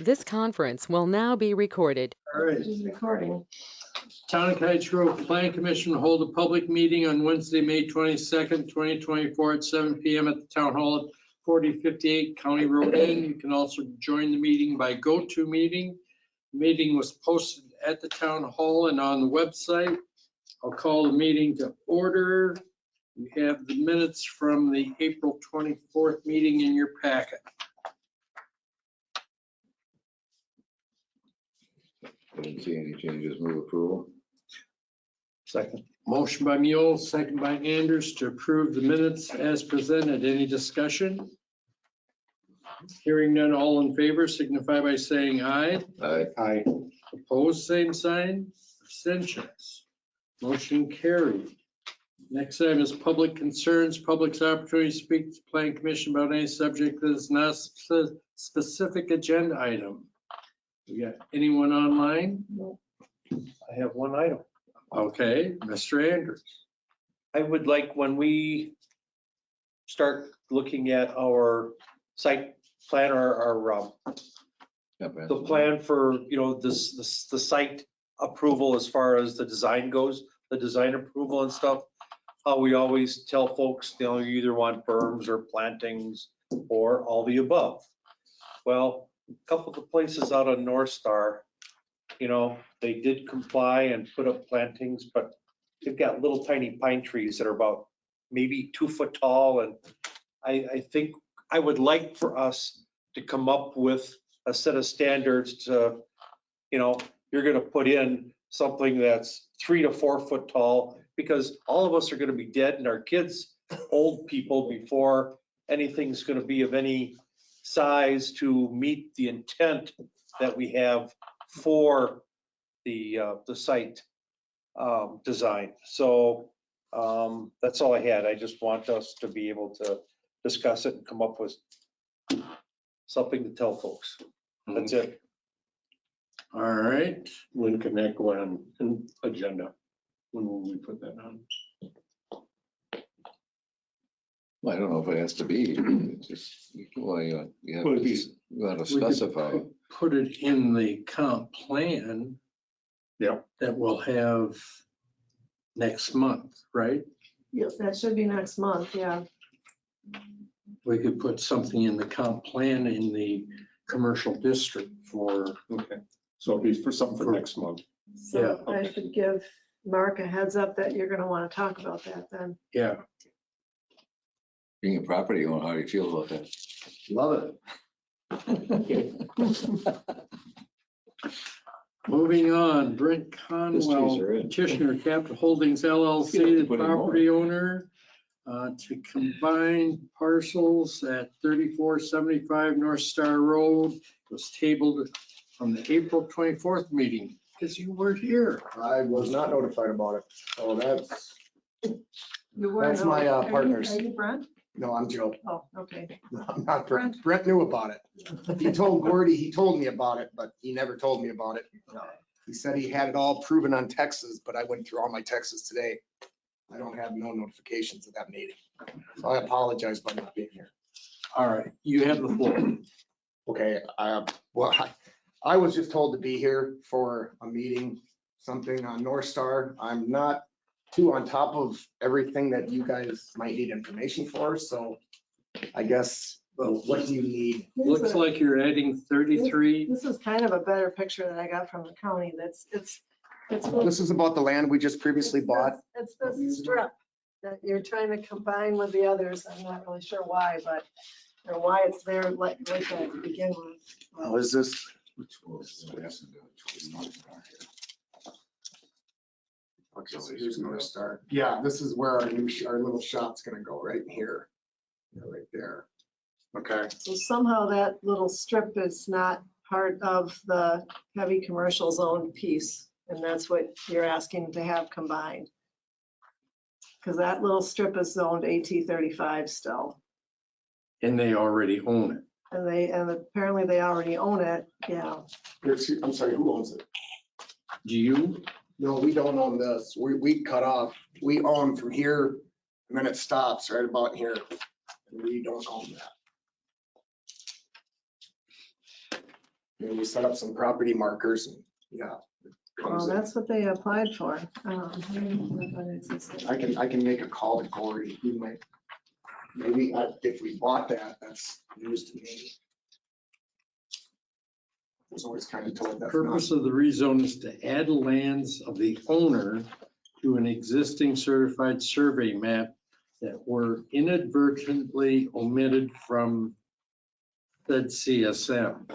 This conference will now be recorded. All right. She's recording. Town of Kite Grove Planning Commission will hold a public meeting on Wednesday, May 22nd, 2024 at 7 p.m. at the Town Hall at 4058 County Road N. You can also join the meeting by GoToMeeting. The meeting was posted at the Town Hall and on the website. I'll call the meeting to order. We have the minutes from the April 24th meeting in your packet. I didn't see any changes. Move approval. Second. Motion by Mule, second by Anders to approve the minutes as presented. Any discussion? Hearing none, all in favor signify by saying aye. Aye. Opposed, same sign. Abstentions. Motion carried. Next item is public concerns. Public's opportunity to speak to the Planning Commission about any subject that is not a specific agenda item. We got anyone online? I have one item. Okay, Mr. Anders. I would like, when we start looking at our site plan or the plan for, the site approval as far as the design goes, the design approval and stuff, how we always tell folks, you either want berms or plantings or all the above. Well, a couple of the places out on North Star, they did comply and put up plantings, but they've got little tiny pine trees that are about maybe 2 foot tall. And I think I would like for us to come up with a set of standards to, you're going to put in something that's 3 to 4 foot tall, because all of us are going to be dead and our kids, old people, before anything's going to be of any size to meet the intent that we have for the site design. So that's all I had. I just want us to be able to discuss it and come up with something to tell folks. That's it. All right. When can that go on an agenda? When will we put that on? Well, I don't know if it has to be. It's just, well, you have Would to, it be- you got to We could specify. Put it in the comp plan. Yeah. That we'll have next month, right? Yes, that should be next month, yeah. We could put something in the comp plan in the commercial district for, Okay, so it'll be for something for next month. So Yeah, I should give Mark a heads up that you're gonna wanna talk about that then. yeah. Being a property owner, how do you feel about that? Love it. Moving on, Brent Conwell, are in. petitioner, Capital Holdings LLC, the Put in more. property owner, to combine parcels at 3475 North Star Road. It was tabled from the April 24th meeting because you weren't here. I was not notified about it, so that's, You were That's no- my, are you- partners. Are you Brent? no, I'm Joe. Oh, okay. No, I'm not Brent. Brent knew about it. He told Gordy, he told me about it, but he never told me about it. He said he had it all proven on Texas, but I went through all my Texas today. I don't have no notifications of that meeting. So I apologize by not being here. All right, you have the floor. Okay, well, I was just told to be here for a meeting, something on North Star. I'm not too on top of everything that you guys might need information for, so I guess, well, what do you need? Looks like you're adding 33. This is kind of a better picture that I got from the county. It's. This is about the land we just previously bought. It's this strip that you're trying to combine with the others. I'm not really sure why, but, or why it's there like that to begin with. Oh, is this? Okay, so here's North Star. Yeah, this is where our little shop's gonna go, right here. Yeah, right there. Okay, So somehow that little strip is not part of the heavy commercial zone piece, and that's what you're asking to have combined. Because that little strip is zoned AT 35 still, And they already own it. and apparently they already own it, yeah. I'm sorry, who owns it? Do you? No, we don't own this. We cut off. We own from here, and then it stops right about here. And we don't own that. And we set up some property markers and, yeah. it Well, comes in. that's what they applied for. I can make a call to Corey. He might, maybe if we bought that, that's news to me. I was always kind of told that's not. Purpose of the rezone is to add lands of the owner to an existing certified survey map that were inadvertently omitted from said CSM.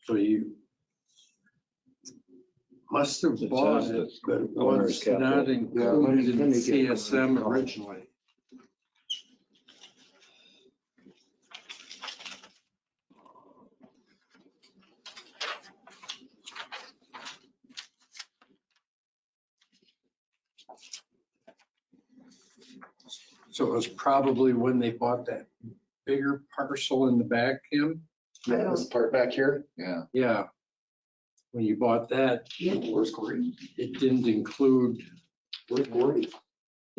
So you must have It bought says it, that but it owner's was capital. not included in the let me get- CSM originally. So it was probably when they bought that bigger parcel in the back, Kim? Yeah, this part back here. Yeah, Yeah. When you bought that, Where's Corey? it didn't include Where's Corey?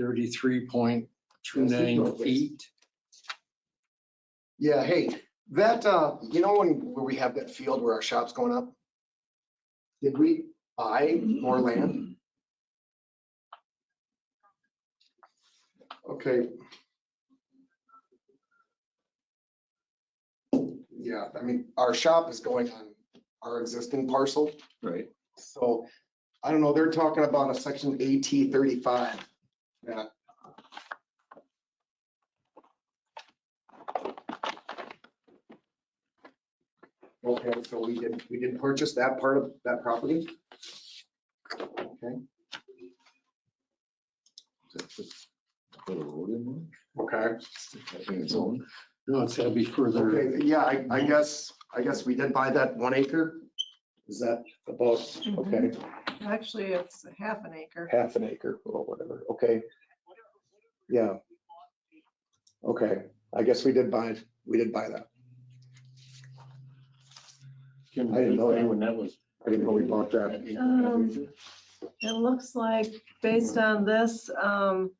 33.29 feet. Yeah, hey, that, you know, where we have that field where our shop's going up? Did we buy more land? Okay. Yeah, I mean, our shop is going on our existing parcel, right. so I don't know, they're talking about a section AT 35. Yeah. Okay, so we did purchase that part of that property? Okay, Put a road in okay, there. I think it's own. No, it's gotta be further. okay, yeah, I guess we did buy that 1 acre. Is that about, okay, Actually, it's half an acre. half an acre or whatever, okay. Yeah. Okay, I guess we did buy that. Kim, I didn't know that. when that was. I didn't know we bought that. It looks like, based on this, the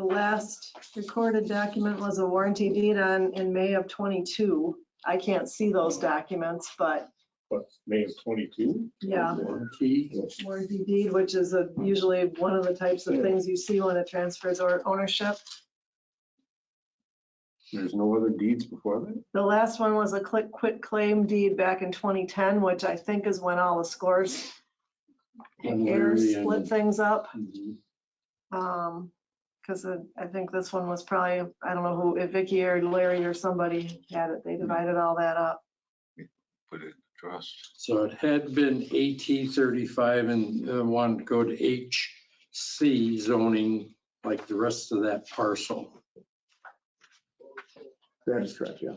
last recorded document was a warranty deed in May of 22. I can't see those documents, but What, May of 22? yeah, Warranty. warranty deed, which is usually one of the types of things you see when it transfers ownership. There's no other deeds before that? The last one was a quit claim deed back in 2010, which I think is when all the scores errors split things up. Because I think this one was probably, I don't know who, if Vicky or Larry or somebody had it, they divided all that up. Put it in trust. So it had been AT 35 and wanted to go to HC zoning like the rest of that parcel. That is correct, yeah.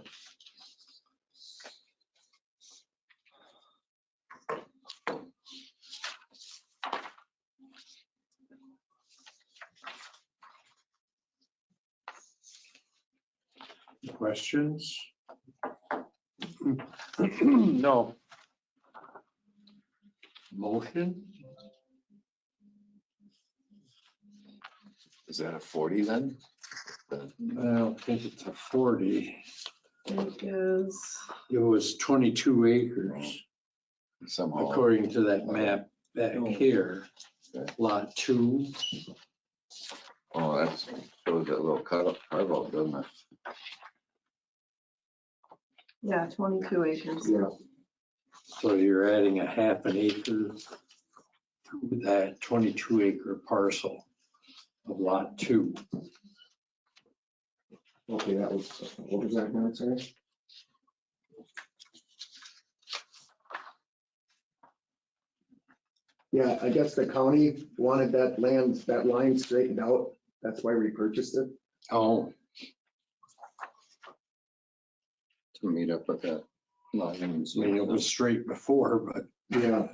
Questions? No, Motion? Is that a 40 then? I don't think it's a 40. It is, It was 22 acres, Somehow. according to that map back here. Okay. Lot 2. Oh, that's, shows that little carve out, doesn't it? yeah, 22 acres. Yeah. So you're adding a half an acre to that 22 acre parcel of lot 2. Okay, that was, what was that now, sorry? Yeah, I guess the county wanted that land, that line straightened out. That's why we purchased it. Oh, To meet up with that line. I mean, it was straight before, but Yeah.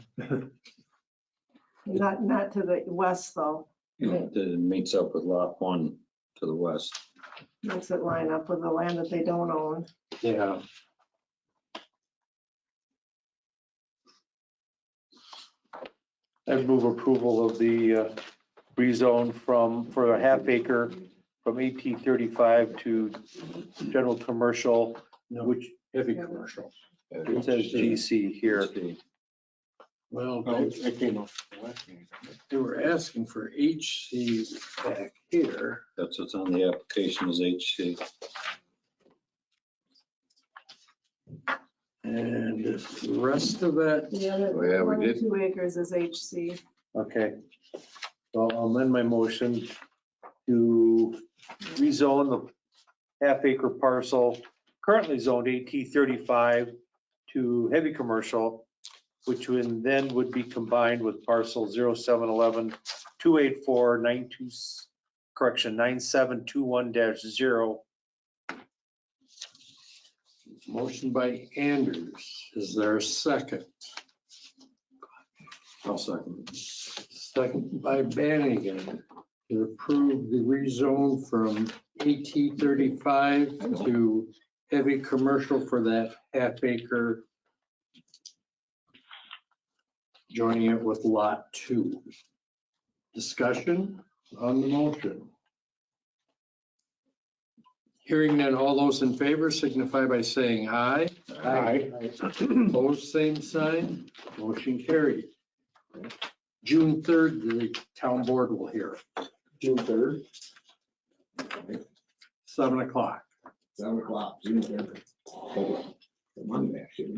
Not to the west, though. It meets up with lot 1 to the west. Makes it line up with the land that they don't own. yeah. I'd move approval of the rezone for a half acre from AT 35 to general commercial No, Which, heavy commercial. it says GC here. Well, I came up with the last meeting. they were asking for HC back here. That's what's on the application is HC. And the rest of that, Yeah, Oh, yeah, we did. 22 acres is HC. Okay. So I'll amend my motion to rezone the half-acre parcel currently zoned AT 35 to heavy commercial, which then would be combined with parcel 0711 284 92, correction, 9721-0. motion by Anders. Is there a second? I'll second. Second by Bannigan to approve the rezone from AT 35 to heavy commercial for that half acre, joining it with lot 2. Discussion on the motion. Hearing none, all those in favor signify by saying aye. Aye. Opposed, same sign. Motion carried. June 3rd, the town board will hear. June 3rd, 7 o'clock. 7 o'clock, June 3rd. Monday, actually.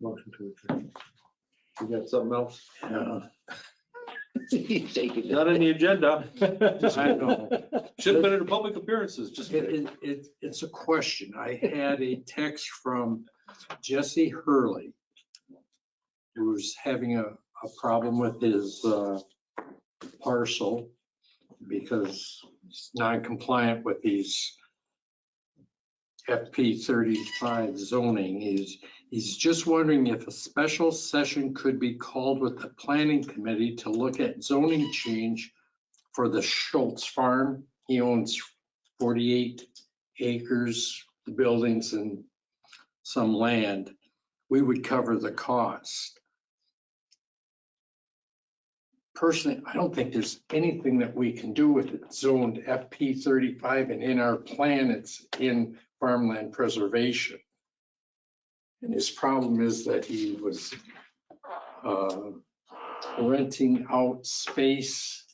Motion to adjourn. You got something else? Yeah. Not on the agenda. I know. Should have been in public appearances, just kidding. It's a question. I had a text from Jesse Hurley, who's having a problem with his parcel because it's non-compliant with these FP 35 zoning. He's just wondering if a special session could be called with the planning committee to look at zoning change for the Schultz farm. He owns 48 acres, the buildings and some land. We would cover the cost. Personally, I don't think there's anything that we can do with it zoned FP 35, and in our plan, it's in farmland preservation. And his problem is that he was renting out space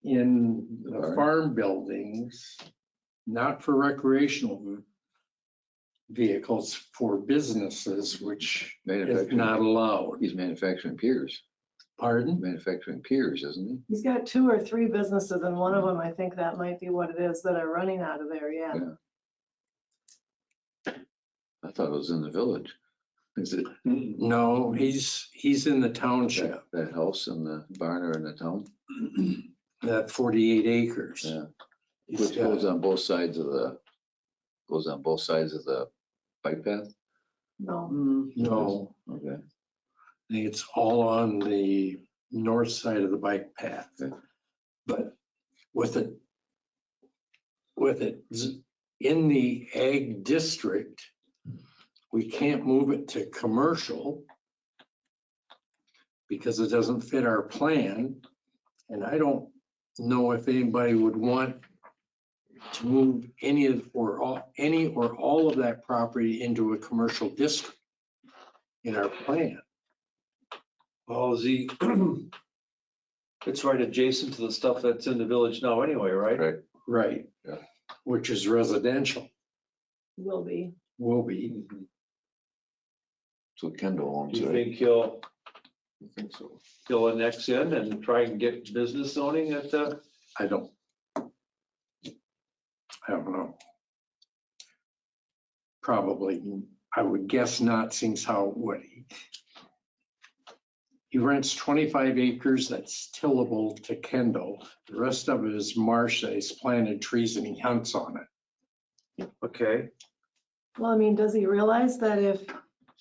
in the farm buildings, not for recreational vehicles, for businesses, which is not allowed. He's manufacturing piers, Pardon? manufacturing piers, isn't he? He's got 2 or 3 businesses, and one of them, I think that might be what it is, that are running out of there, yeah. Yeah. I thought it was in the village. Is it No, he's in the township, that house and the barn are in the town? that 48 acres. Yeah. He's Which got- goes on both sides of the bike path? No, No, Okay. I think it's all on the north side of the bike path. Okay. But with it in the ag district, we can't move it to commercial because it doesn't fit our plan. And I don't know if anybody would want to move any or all of that property into a commercial district in our plan. Oh, it's right adjacent to the stuff that's in the village now anyway, right? Right. Right. Yeah. Which is residential, will be. will be. So Kendall owns Do you it. think he'll I think so. annex in and try and get business zoning at the? I don't know. Probably, I would guess not, seeing how what he rents 25 acres that's tillable to Kendall. The rest of it is marsh that he's planted trees and he hunts on it. Okay, Well, I mean, does he realize that if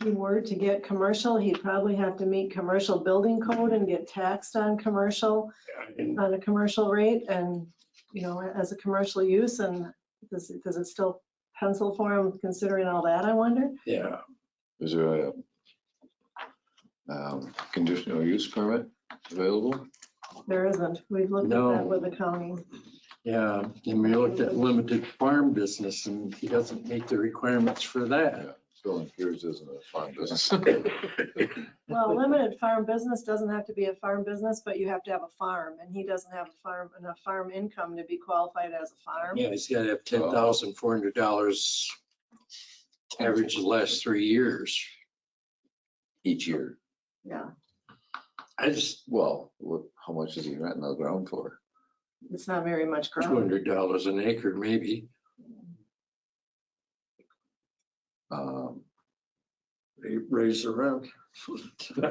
he were to get commercial, he'd probably have to meet commercial building code and get taxed on commercial, And on a commercial rate and, as a commercial use, and does it still pencil for him considering all that, I wonder? yeah, Is there a conditional use permit available? There isn't. We've looked at No. that with the county. Yeah, and we looked at limited farm business and he doesn't meet the requirements for that. Filling piers isn't a farm business. Well, limited farm business doesn't have to be a farm business, but you have to have a farm, and he doesn't have a farm, enough farm income to be qualified as a farm. Yeah, he's gotta have $10,400 average the last 3 years. Each year. Yeah, I just, Well, how much is he renting the ground for? it's not very much ground. $200 an acre, maybe. Raise the rent.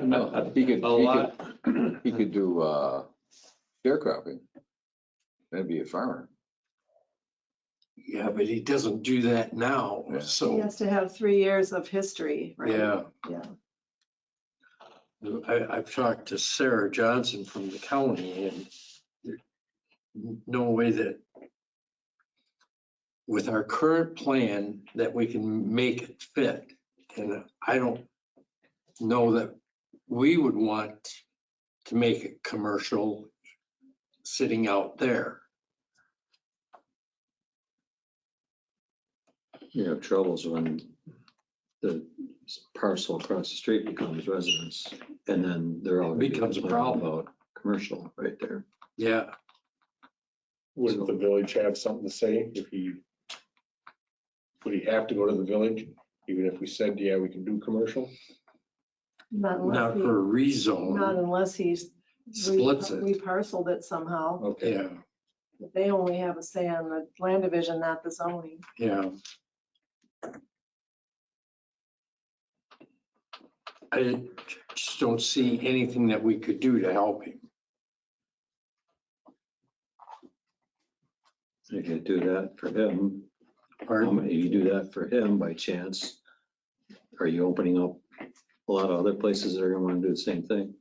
No, he could do sharecropping. That'd be a farmer. Yeah, but he doesn't do that now, Yeah. He so, has to have 3 years of history, right? yeah. Yeah. I've talked to Sarah Johnson from the county and there's no way that with our current plan that we can make it fit. And I don't know that we would want to make it commercial sitting out there. You have troubles when the parcel across the street becomes residence, and then they're all. Becomes a problem. About commercial right there. Yeah, Wouldn't the village have something to say if would he have to go to the village? Even if we said, yeah, we can do commercial? Not not for a unless rezone, he's splits it. reparceled it somehow. Okay. Yeah, But they only have a say on the land division, not the zoning. yeah. I just don't see anything that we could do to help him. If you do that for him, Pardon? if you do that for him by chance, are you opening up a lot of other places that are gonna wanna do the same thing?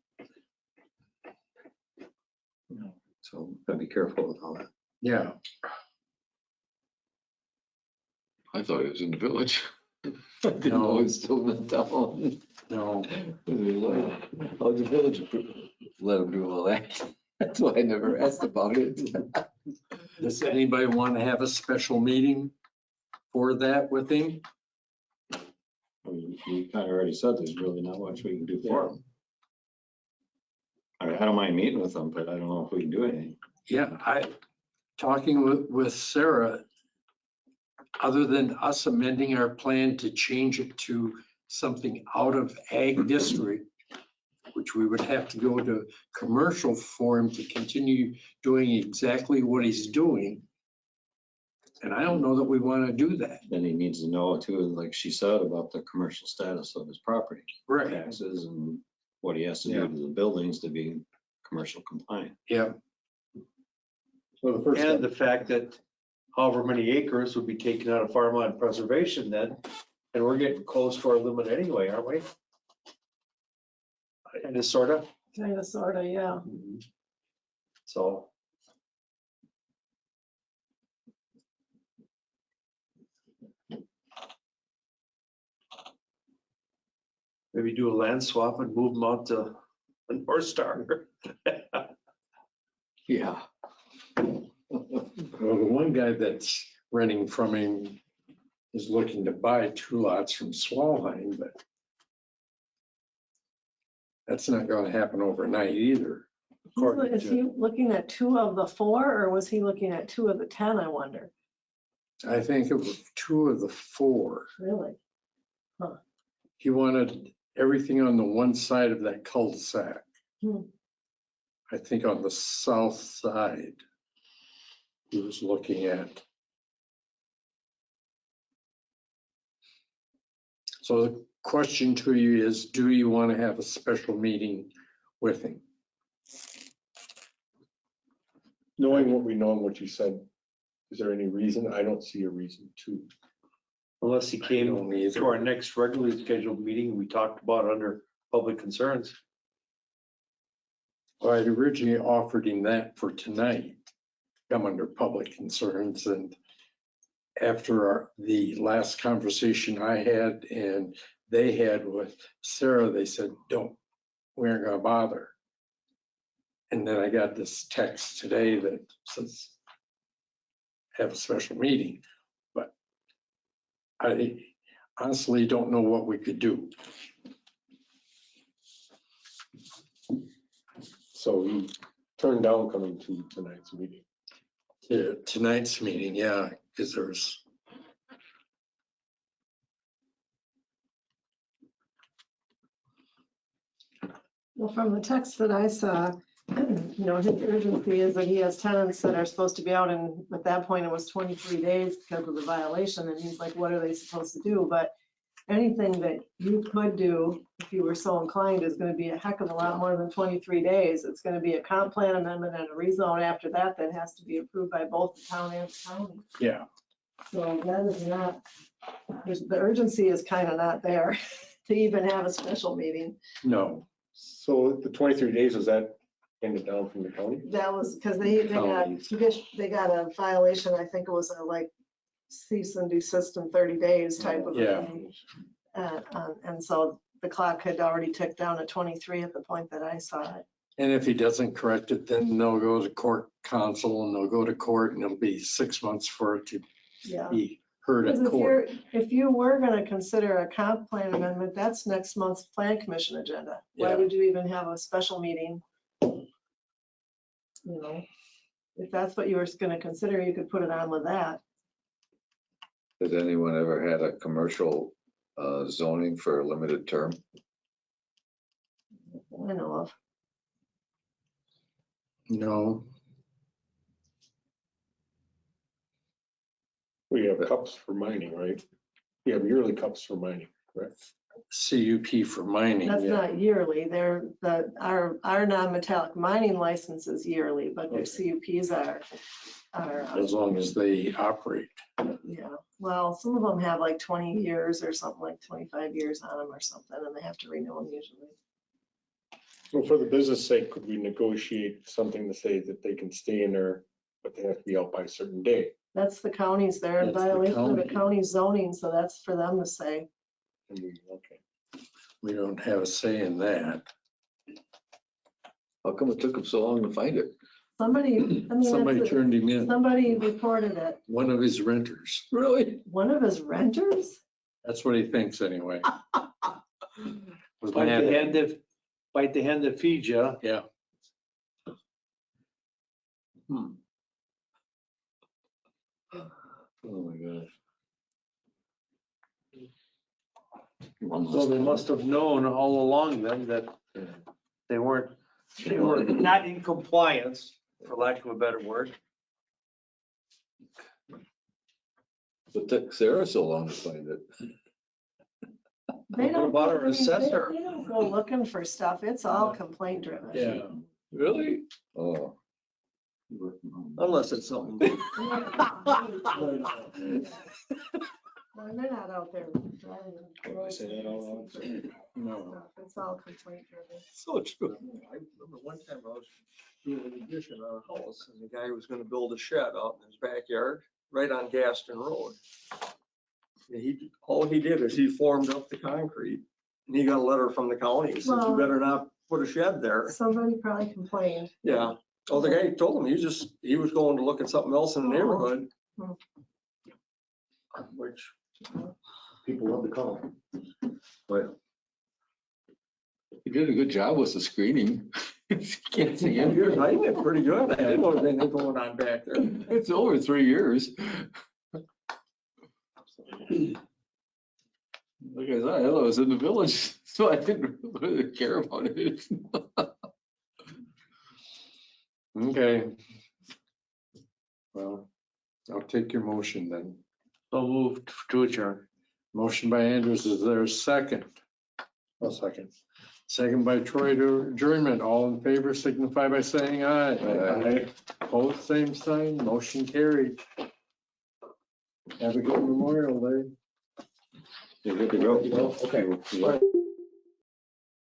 So gotta be careful with all that. Yeah, I thought he was in the village. I didn't know he was still in the town. no, How'd the village let him do all that? That's why I never asked about it. does anybody want to have a special meeting for that with him? We kind of already said there's really not much we can do for him. I don't mind meeting with them, but I don't know if we can do anything. Yeah, talking with Sarah, other than us amending our plan to change it to something out of ag district, which we would have to go to commercial for him to continue doing exactly what he's doing. And I don't know that we want to do that. Then he needs to know too, like she said, about the commercial status of his property, Right, taxes and what he has to do to the buildings to be commercial compliant. yeah, So the first And step, the fact that however many acres would be taken out of farmland preservation then, and we're getting close to our limit anyway, aren't we? And it's sort of, Kind of, sort of, yeah. so. Maybe do a land swap and move them out to the North Star. Yeah. well, the one guy that's renting from him is looking to buy 2 lots from Swallheim, but that's not going to happen overnight either. according Is to- he looking at 2 of the 4, or was he looking at 2 of the 10, I wonder? I think it was 2 of the 4. Really? He wanted everything on the one side of that cul-de-sac. Hmm. I think on the south side, he was looking at. So the question to you is, do you want to have a special meeting with him? knowing what we know and what you said, is there any reason? I don't see a reason to. Unless he came don't either. to our next regularly scheduled meeting, we talked about under public concerns. Well, I'd originally offered him that for tonight, come under public concerns, and after the last conversation I had and they had with Sarah, they said, don't, we aren't gonna bother. And then I got this text today that says have a special meeting, but I honestly don't know what we could do. So you turned down coming to tonight's meeting. Tonight's meeting, yeah, because there's, Well, from the text that I saw, his urgency is that he has tenants that are supposed to be out, and at that point it was 23 days because of the violation, and he's like, what are they supposed to do? But anything that you could do, if you were so inclined, is gonna be a heck of a lot more than 23 days. It's gonna be a comp plan amendment and a rezone after that that has to be approved by both the town and the county. yeah, So that is not, the urgency is kind of not there to even have a special meeting. no, So the 23 days, was that handed down from the county? That was because they got a violation, I think it was a like cease and desist in 30 days type of a Yeah. thing. And so the clock had already ticked down to 23 at the point that I saw it. and if he doesn't correct it, then they'll go to court counsel and they'll go to court and it'll be 6 months for it to Yeah. be heard Because at court. if you were gonna consider a comp plan amendment, that's next month's plan commission agenda. Why Yeah. would you even have a special meeting? If that's what you were gonna consider, you could put it on with that. Has anyone ever had a commercial zoning for a limited term? I know of. No, We have cups for mining, right? We have yearly cups for mining, correct? CUP for mining, That's yeah. not yearly. Our non-metallic mining license is yearly, but their CUPs are, As long as they operate. yeah. Well, some of them have like 20 years or something, like 25 years on them or something, and they have to renew them usually. Well, for the business sake, could we negotiate something to say that they can stay in there, but they have to be out by a certain day? That's the counties, they're in That's the violation of the county. county zoning, so that's for them to say. Okay. We don't have a say in that. How come it took them so long to find it? Somebody, Somebody turned him in, somebody reported it. one of his renters. Really? One of his renters? That's what he thinks anyway. Was Bite mad the at hand him. bite the hand that feeds you. Yeah, Oh, my gosh. So they must have known all along then that they were not in compliance, for lack of a better word. But took Sarah so long to find it. They What don't, about our I mean, assessor? they don't go looking for stuff. It's all complaint driven. yeah. Really? Oh. Unless it's something. No, they're not out there driving. Oh, I say that out loud. No. It's all complaint driven. So true. I remember one time I was doing an addition on a house and the guy was gonna build a shed out in his backyard, right on Gaston Road. And all he did is he formed up the concrete and he got a letter from the county. He said, you Well- better not put a shed there. Somebody probably complained. Yeah. Oh, the guy told him he was going to look at something else in the neighborhood. Hmm. Which, People love to call. Well, you did a good job with the screening. Can't see it. here's, I think it's pretty good. I didn't know anything was going on back there. It's over 3 years. Like I said, I was in the village, so I didn't really care about it. Okay. Well, I'll take your motion then. So moved to adjourn. Motion by Andrews, is there a second? I'll second. Second by Troy to adjournment. All in favor signify by saying aye. Aye. Both same sign, motion carried. Have a good Memorial Day. You're good to go. Okay.